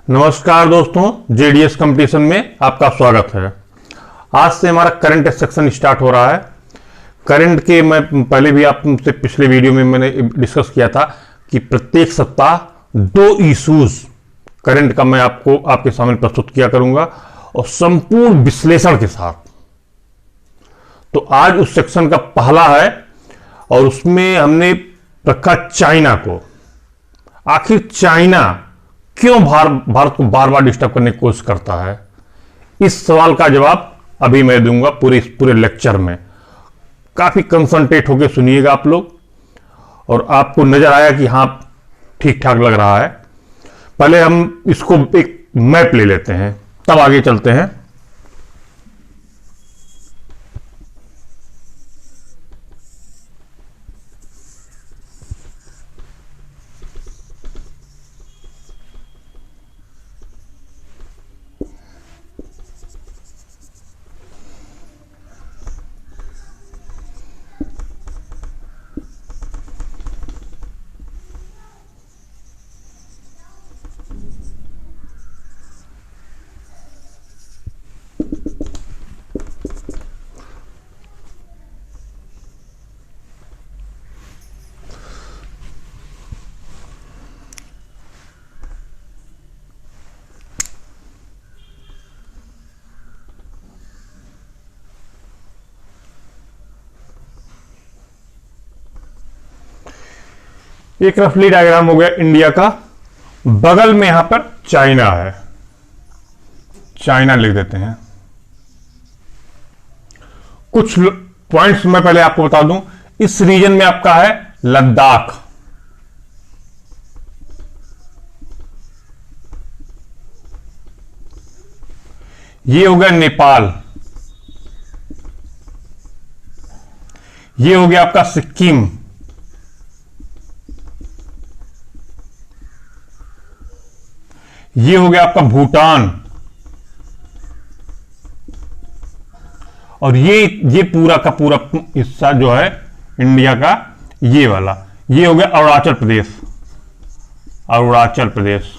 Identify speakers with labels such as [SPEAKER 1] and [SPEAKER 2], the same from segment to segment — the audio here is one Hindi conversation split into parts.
[SPEAKER 1] नमस्कार दोस्तों, जेडीएस कंपटीशन में आपका स्वागत है। आज से हमारा करंट सेक्शन स्टार्ट हो रहा है। करंट के मैं पहले भी आपसे पिछले वीडियो में मैंने डिस्कस किया था कि प्रत्येक सप्ताह 2 इश्यूज करंट का मैं आपके सामने प्रस्तुत किया करूंगा और संपूर्ण विश्लेषण के साथ। तो आज उस सेक्शन का पहला है और उसमें हमने रखा चाइना को। आखिर चाइना क्यों भारत को बार बार डिस्टर्ब करने की कोशिश करता है, इस सवाल का जवाब अभी मैं दूंगा पूरे लेक्चर में। काफी कंसंट्रेट होकर सुनिएगा आप लोग, और आपको नजर आया कि हाँ ठीक ठाक लग रहा है। पहले हम इसको एक मैप ले लेते हैं, तब आगे चलते हैं। एक रफली डायग्राम हो गया इंडिया का। बगल में यहां पर चाइना है, चाइना लिख देते हैं। कुछ पॉइंट्स मैं पहले आपको बता दूं। इस रीजन में आपका है लद्दाख, ये हो गया नेपाल, ये हो गया आपका सिक्किम, ये हो गया आपका भूटान, और ये पूरा का पूरा हिस्सा जो है इंडिया का, ये वाला, ये हो गया अरुणाचल प्रदेश। अरुणाचल प्रदेश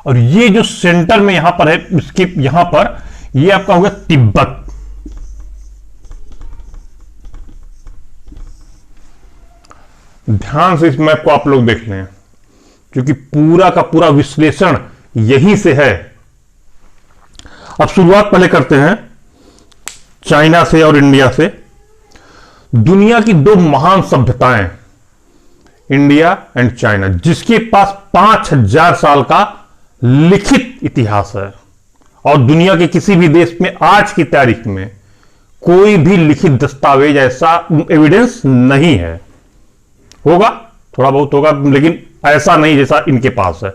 [SPEAKER 1] और ये जो सेंटर में यहां पर है, इसके यहां पर ये आपका हो गया तिब्बत। ध्यान से इस मैप को आप लोग देख लें, क्योंकि पूरा का पूरा विश्लेषण यहीं से है। अब शुरुआत पहले करते हैं चाइना से और इंडिया से। दुनिया की 2 महान सभ्यताएं, इंडिया एंड चाइना, जिसके पास 5000 साल का लिखित इतिहास है, और दुनिया के किसी भी देश में आज की तारीख में कोई भी लिखित दस्तावेज, ऐसा एविडेंस नहीं है। होगा, थोड़ा बहुत होगा, लेकिन ऐसा नहीं जैसा इनके पास है।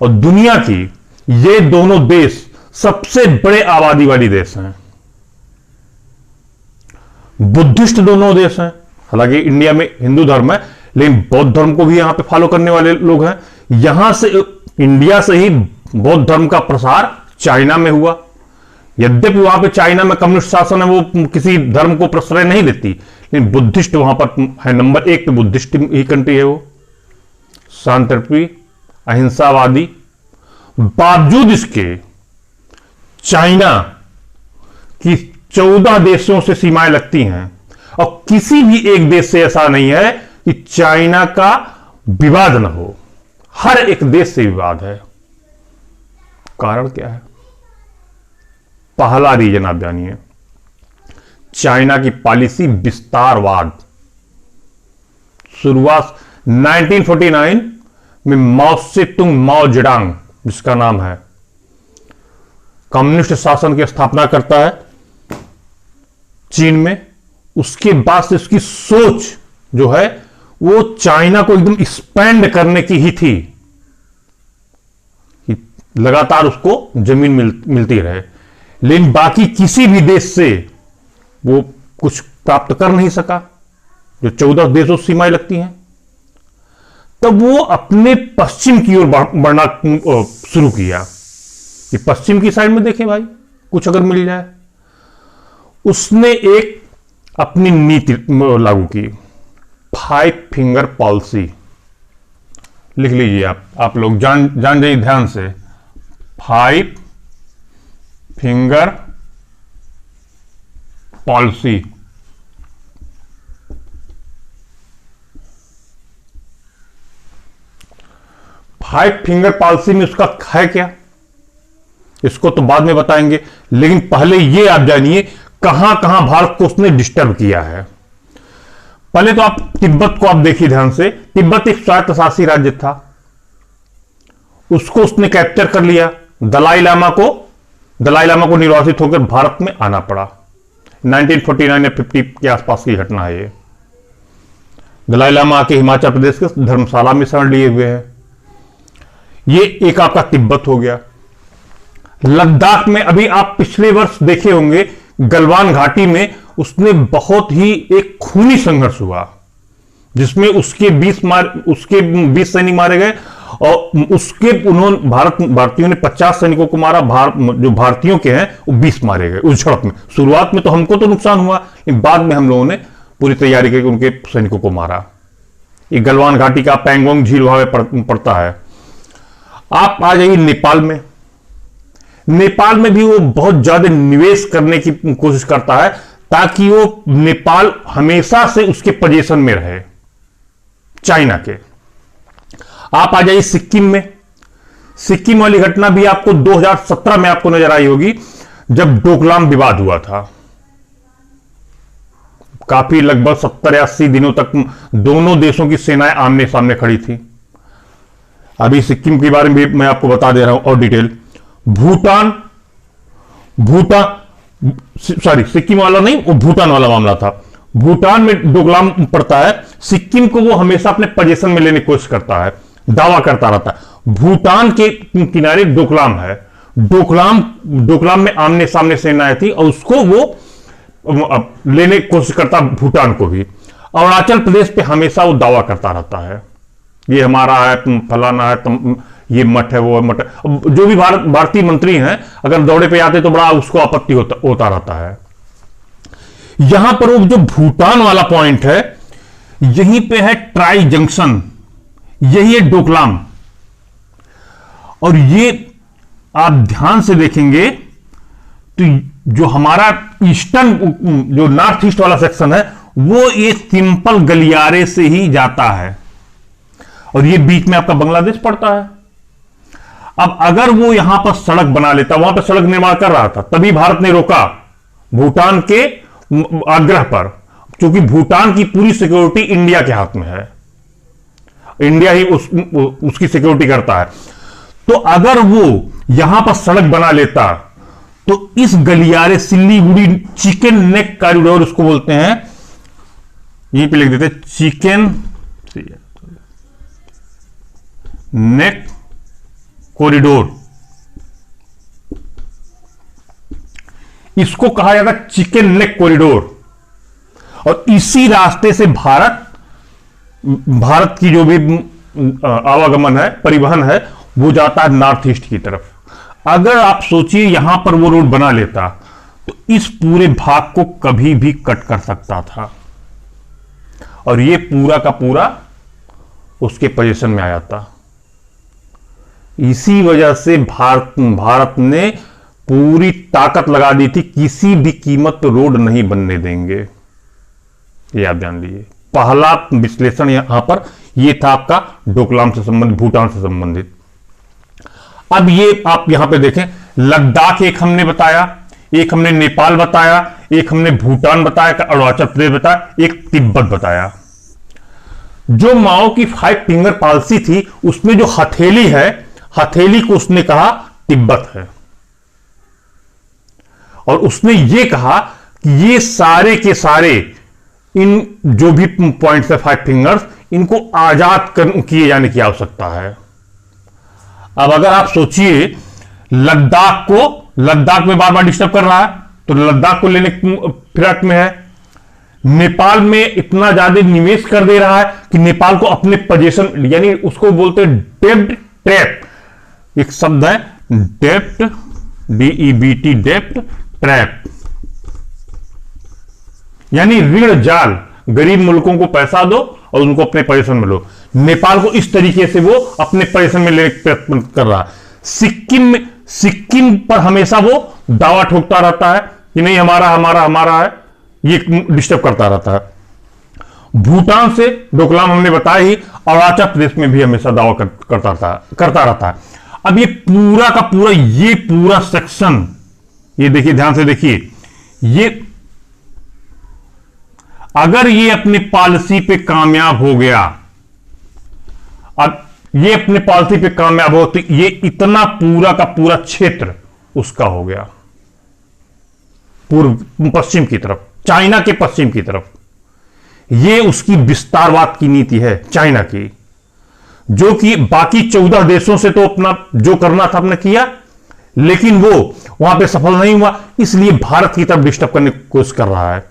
[SPEAKER 1] और दुनिया की ये दोनों देश सबसे बड़े आबादी वाली देश हैं। बुद्धिस्ट दोनों देश हैं। हालांकि इंडिया में हिंदू धर्म है, लेकिन बौद्ध धर्म को भी यहां पे फॉलो करने वाले लोग हैं। यहां से, इंडिया से ही बौद्ध धर्म का प्रसार चाइना में हुआ। यद्यपि वहां पे चाइना में कम्युनिस्ट शासन है, वो किसी धर्म को प्रश्रय नहीं देती, लेकिन बुद्धिस्ट वहां पर है। नंबर 1 पे बुद्धिस्ट ही कंट्री है वो, शांतिप्रिय, अहिंसावादी। बावजूद इसके चाइना की 14 देशों से सीमाएं लगती हैं, और किसी भी एक देश से ऐसा नहीं है कि चाइना का विवाद न हो। हर एक देश से विवाद है। कारण क्या है? पहला रीजन आप जानिए, चाइना की पॉलिसी विस्तारवाद। शुरुआत 1949 में माओ से-तुंग, माओ जेडंग जिसका नाम है, कम्युनिस्ट शासन की स्थापना करता है चीन में। उसके बाद से उसकी सोच जो है वो चाइना को एकदम एक्सपेंड करने की ही थी, कि लगातार उसको जमीन मिलती रहे। लेकिन बाकी किसी भी देश से वो कुछ प्राप्त कर नहीं सका। जो 14 देशों से सीमाएं लगती हैं, तब वो अपने पश्चिम की ओर बढ़ना शुरू किया कि पश्चिम की साइड में देखें भाई, कुछ अगर मिल जाए। उसने एक अपनी नीति लागू की, फाइव फिंगर पॉलिसी। लिख लीजिए आप लोग जान जाइए ध्यान से, five finger policy. Five finger policy में उसका है क्या, इसको तो बाद में बताएंगे, लेकिन पहले ये आप जानिए कहां कहां भारत को उसने डिस्टर्ब किया है। पहले तो आप तिब्बत को आप देखिए ध्यान से। तिब्बत एक स्वायत्तशासी राज्य था, उसको उसने कैप्चर कर लिया। दलाई लामा को निर्वासित होकर भारत में आना पड़ा। 1949 या 50 के आसपास की घटना है ये। दलाई लामा आके हिमाचल प्रदेश के धर्मशाला में शरण लिए हुए हैं। ये एक आपका तिब्बत हो गया। लद्दाख में अभी आप पिछले वर्ष देखे होंगे, गलवान घाटी में उसने बहुत ही एक खूनी संघर्ष हुआ, जिसमें उसके 20 सैनिक मारे गए और उसके भारतीयों ने 50 सैनिकों को मारा। जो भारतीयों के हैं वो 20 मारे गए उस झड़प में। शुरुआत में तो हमको तो नुकसान हुआ, लेकिन बाद में हम लोगों ने पूरी तैयारी करके उनके सैनिकों को मारा। ये गलवान घाटी का पैंगोंग झील वहां पड़ता है। आप आ जाइए नेपाल में। नेपाल में भी वो बहुत ज्यादा निवेश करने की कोशिश करता है ताकि वो नेपाल हमेशा से उसके पोजीशन में रहे चाइना के। आप आ जाइए सिक्किम में। सिक्किम वाली घटना भी आपको 2017 में आपको नजर आई होगी, जब डोकलाम विवाद हुआ था। काफी लगभग 70 या 80 दिनों तक दोनों देशों की सेनाएं आमने सामने खड़ी थी। अभी सिक्किम के बारे में भी मैं आपको बता दे रहा हूं और डिटेल। सिक्किम वाला नहीं, वो भूटान वाला मामला था। भूटान में डोकलाम पड़ता है। सिक्किम को वो हमेशा अपने पोजीशन में लेने की कोशिश करता है, दावा करता रहता है। भूटान के किनारे डोकलाम है। डोकलाम में आमने सामने सेनाएं थी और उसको वो लेने की कोशिश करता भूटान को भी। अरुणाचल प्रदेश पे हमेशा वो दावा करता रहता है, ये हमारा है, फलाना है, ये मठ है, वो मठ है। जो भी भारतीय मंत्री हैं अगर दौरे पे आते तो बड़ा उसको आपत्ति होता रहता है। यहां पर वो जो भूटान वाला पॉइंट है, यहीं पे है ट्राई जंक्शन, यही है डोकलाम। और ये आप ध्यान से देखेंगे तो जो हमारा ईस्टर्न, जो नॉर्थ ईस्ट वाला सेक्शन है, वो ये सिंपल गलियारे से ही जाता है और ये बीच में आपका बांग्लादेश पड़ता है। अब अगर वो यहां पर सड़क बना लेता, वहां पर सड़क निर्माण कर रहा था, तभी भारत ने रोका भूटान के आग्रह पर, क्योंकि भूटान की पूरी सिक्योरिटी इंडिया के हाथ में है। इंडिया ही उसकी सिक्योरिटी करता है। तो अगर वो यहां पर सड़क बना लेता तो इस गलियारे सिल्लीगुड़ी चिकन नेक कॉरिडोर उसको बोलते हैं, यहीं पे लिख देते चिकन नेक कॉरिडोर, इसको कहा जाता है चिकन नेक कॉरिडोर। और इसी रास्ते से भारत की जो भी आवागमन है, परिवहन है, वो जाता है नॉर्थ ईस्ट की तरफ। अगर आप सोचिए यहां पर वो रोड बना लेता तो इस पूरे भाग को कभी भी कट कर सकता था और ये पूरा का पूरा उसके पोजीशन में आ जाता। इसी वजह से भारत ने पूरी ताकत लगा दी थी, किसी भी कीमत पर रोड नहीं बनने देंगे। ये आप जान लीजिए। पहला विश्लेषण यहां पर ये था आपका डोकलाम से संबंधित, भूटान से संबंधित। अब ये आप यहां पे देखें, लद्दाख एक हमने बताया, एक हमने नेपाल बताया, एक हमने भूटान बताया, अरुणाचल प्रदेश बताया, एक तिब्बत बताया। जो माओ की 5 फिंगर पॉलिसी थी उसमें जो हथेली है, हथेली को उसने कहा तिब्बत है। और उसने ये कहा कि ये सारे के सारे इन जो भी पॉइंट्स है 5 फिंगर्स, इनको आजाद किए जाने की आवश्यकता है। अब अगर आप सोचिए लद्दाख में बार बार डिस्टर्ब कर रहा है, तो लद्दाख को लेने फिराक में है। नेपाल में इतना ज्यादा निवेश कर दे रहा है कि नेपाल को अपने पोजीशन, यानी उसको बोलते हैं डेब्ट ट्रैप। एक शब्द है डेब्ट, DEBT, डेब्ट ट्रैप, यानी ऋण जाल। गरीब मुल्कों को पैसा दो और उनको अपने परेशान में लो। नेपाल को इस तरीके से वो अपने परेशान में लेने प्रयत्न कर रहा है। सिक्किम पर हमेशा वो दावा ठोकता रहता है कि नहीं हमारा हमारा हमारा है, ये डिस्टर्ब करता रहता है। भूटान से डोकलाम हमने बताया ही, अरुणाचल प्रदेश में भी हमेशा दावा करता रहता है। अब ये पूरा का पूरा ये पूरा सेक्शन, ये देखिए ध्यान से देखिए, ये अगर ये अपनी पॉलिसी पे कामयाब हो गया, अब ये अपने पॉलिसी पे कामयाब हो तो ये इतना पूरा का पूरा क्षेत्र उसका हो गया, पूर्व पश्चिम की तरफ, चाइना के पश्चिम की तरफ। ये उसकी विस्तारवाद की नीति है चाइना की, जो कि बाकी 14 देशों से तो अपना जो करना था अपने किया, लेकिन वो वहां पे सफल नहीं हुआ, इसलिए भारत की तरफ डिस्टर्ब करने की कोशिश कर रहा है।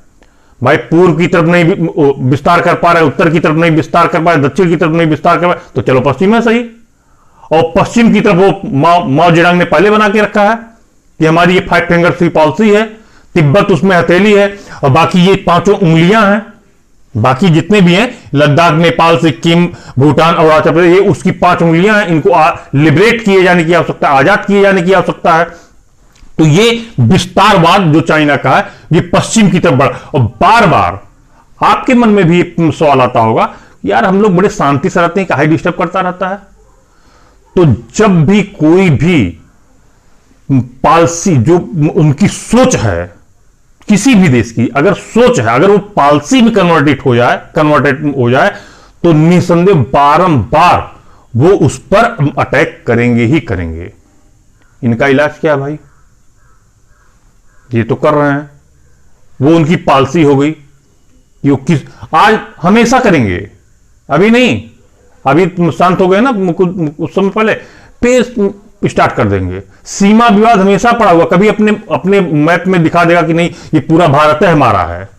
[SPEAKER 1] भाई पूर्व की तरफ नहीं विस्तार कर पा रहे, उत्तर की तरफ नहीं विस्तार कर पा रहे, दक्षिण की तरफ नहीं विस्तार कर पा रहे, तो चलो पश्चिम है सही। और पश्चिम की तरफ वो माओ जेडंग ने पहले बना के रखा है कि हमारी ये 5 फिंगर की पॉलिसी है, तिब्बत उसमें हथेली है, और बाकी ये 5 उंगलियां हैं, बाकी जितने भी हैं लद्दाख, नेपाल, सिक्किम, भूटान, अरुणाचल प्रदेश, ये उसकी 5 उंगलियां हैं। इनको लिबरेट किए जाने की आवश्यकता, आजाद किए जाने की आवश्यकता है। तो ये विस्तारवाद जो चाइना का है, ये पश्चिम की तरफ बढ़ा। और बार बार आपके मन में भी सवाल आता होगा, यार हम लोग बड़े शांति से रहते हैं, काहे डिस्टर्ब करता रहता है। तो जब भी कोई भी पॉलिसी, जो उनकी सोच है किसी भी देश की, अगर सोच है, अगर वो पॉलिसी में कन्वर्टेड हो जाए तो निसंदेह बारंबार वो उस पर अटैक करेंगे ही करेंगे। इनका इलाज क्या है भाई? ये तो कर रहे हैं, वो उनकी पॉलिसी हो गई कि आज हमेशा करेंगे, अभी नहीं, अभी शांत हो गए ना कुछ समय पहले, फिर स्टार्ट कर देंगे। सीमा विवाद हमेशा पड़ा हुआ, कभी अपने मैप में दिखा देगा कि नहीं ये पूरा भारत है, हमारा है।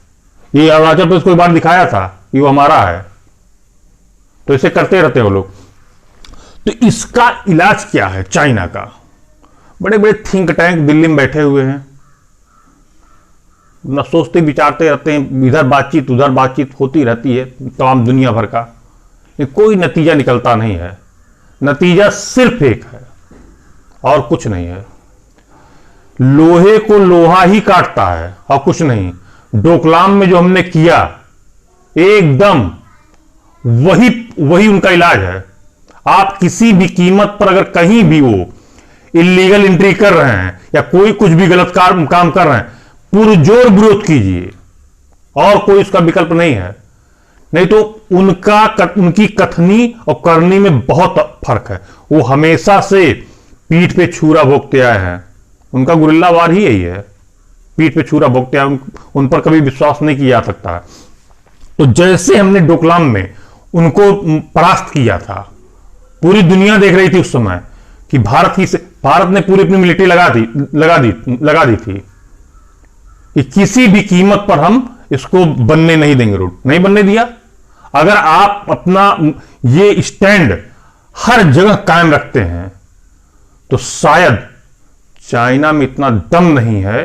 [SPEAKER 1] ये अरुणाचल प्रदेश कोई बार दिखाया था कि वो हमारा है, तो इसे करते रहते हो लोग। तो इसका इलाज क्या है चाइना का? बड़े बड़े थिंक टैंक दिल्ली में बैठे हुए हैं, न सोचते विचारते रहते हैं, इधर बातचीत उधर बातचीत होती रहती है तमाम दुनिया भर का, कोई नतीजा निकलता नहीं है। नतीजा सिर्फ एक है और कुछ नहीं है, लोहे को लोहा ही काटता है और कुछ नहीं। डोकलाम में जो हमने किया एकदम वही उनका इलाज है। आप किसी भी कीमत पर अगर कहीं भी वो इलीगल एंट्री कर रहे हैं या कोई कुछ भी गलत काम कर रहे हैं, पुरजोर विरोध कीजिए, और कोई उसका विकल्प नहीं है। नहीं तो उनकी कथनी और करनी में बहुत फर्क है। वो हमेशा से पीठ पे छुरा भोगते आए हैं, उनका गुरिल्ला वार ही यही है, पीठ पे छुरा भोगते आए, उन पर कभी विश्वास नहीं किया जा सकता है। तो जैसे हमने डोकलाम में उनको परास्त किया था, पूरी दुनिया देख रही थी उस समय कि भारत ने पूरी अपनी मिलिट्री लगा दी थी कि किसी भी कीमत पर हम इसको बनने नहीं देंगे, रूट नहीं बनने दिया। अगर आप अपना ये स्टैंड हर जगह कायम रखते हैं तो शायद चाइना में इतना दम नहीं है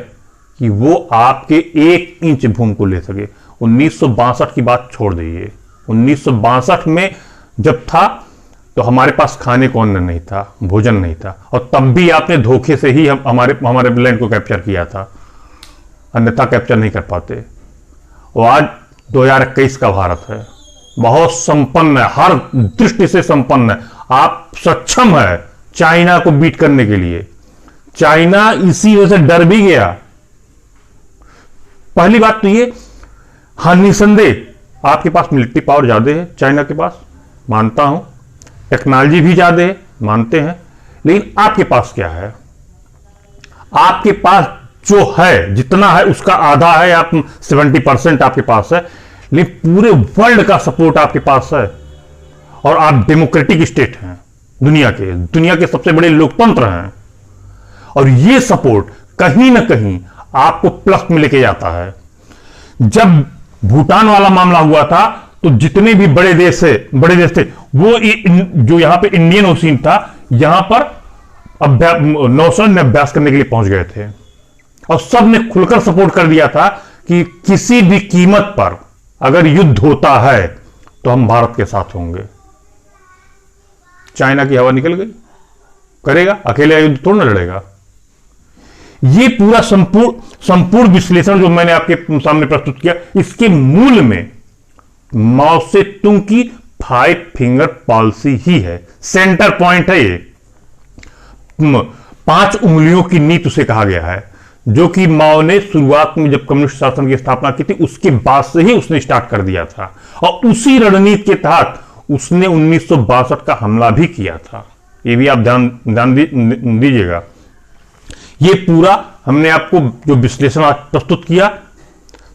[SPEAKER 1] कि वो आपके 1 इंच भूमि को ले सके। 1962 की बात छोड़ दीजिए, 1962 में जब था तो हमारे पास खाने को अन्न नहीं था, भोजन नहीं था, और तब भी आपने धोखे से ही हमारे लैंड को कैप्चर किया था, अन्यथा कैप्चर नहीं कर पाते। और आज 2021 का भारत है, बहुत संपन्न है, हर दृष्टि से संपन्न है। आप सक्षम है चाइना को बीट करने के लिए। चाइना इसी वजह से डर भी गया। पहली बात तो ये, हाँ निसंदेह आपके पास मिलिट्री पावर ज्यादा है चाइना के पास, मानता हूं, टेक्नोलॉजी भी ज्यादा है, मानते हैं, लेकिन आपके पास क्या है? आपके पास जो है, जितना है उसका आधा है, आप 70% आपके पास है, लेकिन पूरे वर्ल्ड का सपोर्ट आपके पास है, और आप डेमोक्रेटिक स्टेट हैं, दुनिया के सबसे बड़े लोकतंत्र हैं, और ये सपोर्ट कहीं ना कहीं आपको प्लस में लेके जाता है। जब भूटान वाला मामला हुआ था तो जितने भी बड़े देश थे वो जो यहां पे इंडियन ओशियन था, यहां पर नौसेना में अभ्यास करने के लिए पहुंच गए थे, और सब ने खुलकर सपोर्ट कर दिया था कि किसी भी कीमत पर अगर युद्ध होता है तो हम भारत के साथ होंगे। चाइना की हवा निकल गई, करेगा अकेले युद्ध थोड़ा ना लड़ेगा। यह पूरा संपूर्ण विश्लेषण जो मैंने आपके सामने प्रस्तुत किया, इसके मूल में माओ से तुंग की 5 फिंगर पॉलिसी ही है, सेंटर पॉइंट है। ये 5 उंगलियों की नीति उसे कहा गया है, जो कि माओ ने शुरुआत में जब कम्युनिस्ट शासन की स्थापना की थी उसके बाद से ही उसने स्टार्ट कर दिया था, और उसी रणनीति के तहत उसने 1962 का हमला भी किया था। ये भी आप ध्यान दीजिएगा। ये पूरा हमने आपको जो विश्लेषण आज प्रस्तुत किया,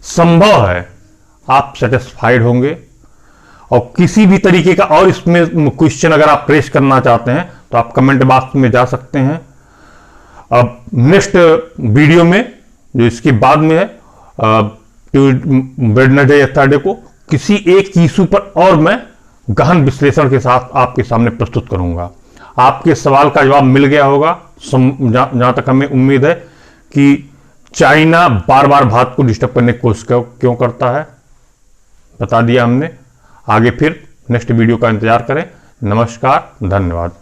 [SPEAKER 1] संभव है आप सेटिस्फाइड होंगे। और किसी भी तरीके का और इसमें क्वेश्चन अगर आप रेस करना चाहते हैं तो आप कमेंट बॉक्स में जा सकते हैं। अब नेक्स्ट वीडियो में जो इसके बाद में है, वेडनेसडे या थर्सडे को, किसी एक इशू पर और मैं गहन विश्लेषण के साथ आपके सामने प्रस्तुत करूंगा। आपके सवाल का जवाब मिल गया होगा। जहां तक हमें उम्मीद है कि चाइना बार बार भारत को डिस्टर्ब करने की कोशिश क्यों करता है, बता दिया हमने। आगे फिर नेक्स्ट वीडियो का इंतजार करें। नमस्कार, धन्यवाद।